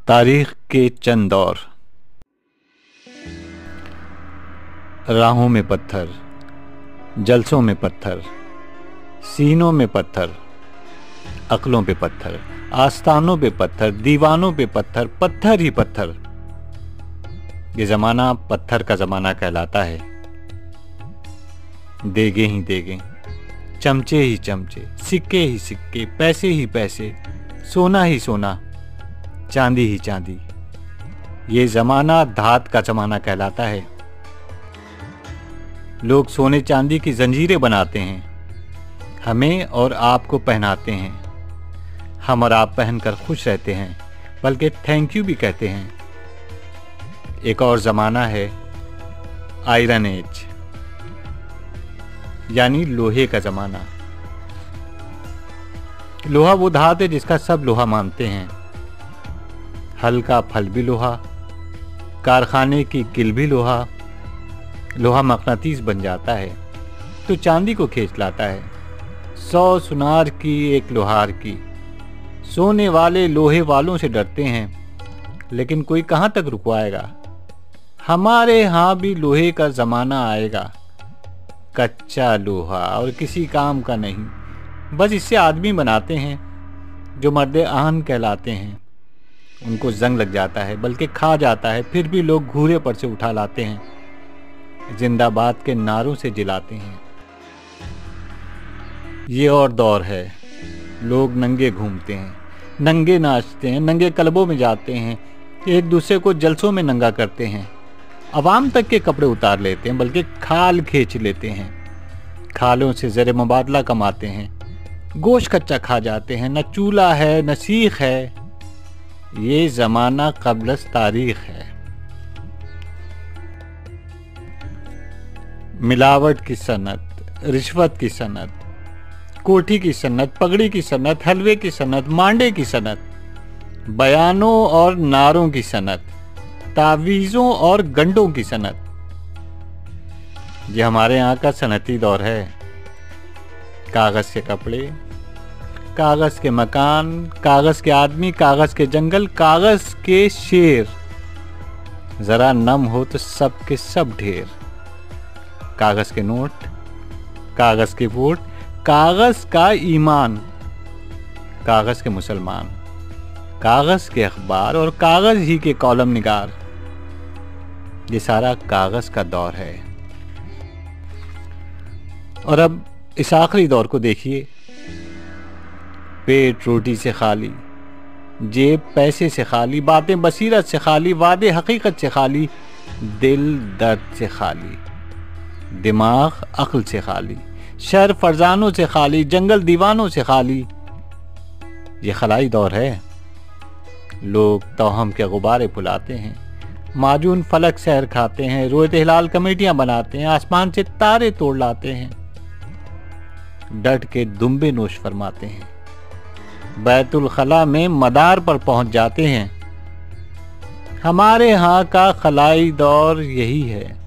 तारीख के चंद दौर। राहों में पत्थर, जलसों में पत्थर, सीनों में पत्थर, अक्लों पे पत्थर, आस्थानों पे पत्थर, दीवानों पे पत्थर, पत्थर ही पत्थर। ये जमाना पत्थर का जमाना कहलाता है। देगे ही देगे, चमचे ही चमचे, सिक्के ही सिक्के, पैसे ही पैसे, सोना ही सोना, चांदी ही चांदी। ये जमाना धात का जमाना कहलाता है। लोग सोने चांदी की जंजीरें बनाते हैं, हमें और आपको पहनाते हैं। हम और आप पहनकर खुश रहते हैं, बल्कि थैंक यू भी कहते हैं। एक और जमाना है आयरन एज, यानी लोहे का जमाना। लोहा वो धात है जिसका सब लोहा मानते हैं। हल का फल भी लोहा, कारखाने की किल भी लोहा। लोहा मकनातीस बन जाता है तो चांदी को खींच लाता है। 100 सुनार की एक लोहार की। सोने वाले लोहे वालों से डरते हैं, लेकिन कोई कहां तक रुकवाएगा। हमारे यहां भी लोहे का जमाना आएगा। कच्चा लोहा और किसी काम का नहीं, बस इससे आदमी बनाते हैं जो मर्दे आहन कहलाते हैं। उनको जंग लग जाता है, बल्कि खा जाता है, फिर भी लोग घूरे पर से उठा लाते हैं, जिंदाबाद के नारों से जिलाते हैं। ये और दौर है। लोग नंगे घूमते हैं, नंगे नाचते हैं, नंगे क्लबों में जाते हैं, एक दूसरे को जलसों में नंगा करते हैं। अवाम तक के कपड़े उतार लेते हैं, बल्कि खाल खींच लेते हैं। खालों से ज़र मुबादला कमाते हैं। गोश्त कच्चा खा जाते हैं। न चूल्हा है न सीख है। ये जमाना क़ब्लस तारीख है। मिलावट की सनत, रिश्वत की सनत, कोठी की सनत, पगड़ी की सनत, हलवे की सनत, मांडे की सनत, बयानों और नारों की सनत, तावीज़ों और गंडों की सनत। ये हमारे यहाँ का सनती दौर है। कागज़ के कपड़े, कागज़ के मकान, कागज़ के आदमी, कागज़ के जंगल, कागज़ के शेर। ज़रा नम हो तो सब के सब ढेर। कागज़ के नोट, कागज़ के वोट, कागज़ का ईमान, कागज़ के मुसलमान, कागज़ के अखबार और कागज़ ही के कॉलम निगार। ये सारा कागज़ का दौर है। और अब इस आखिरी दौर को देखिए। पेट रोटी से खाली, जेब पैसे से खाली, बातें बसीरत से खाली, वादे हकीकत से खाली, दिल दर्द से खाली, दिमाग अक्ल से खाली, शर फरजानों से खाली, जंगल दीवानों से खाली। ये खलाई दौर है। लोग तौहम के गुब्बारे फुलाते हैं, माजून फलक सहर खाते हैं, रोएत हिलाल कमेटियां बनाते हैं, आसमान से तारे तोड़ लाते हैं, डट के दुम्बे नोश फरमाते हैं, बैतुल खला में मदार पर पहुंच जाते हैं। हमारे यहाँ का खलाई दौर यही है।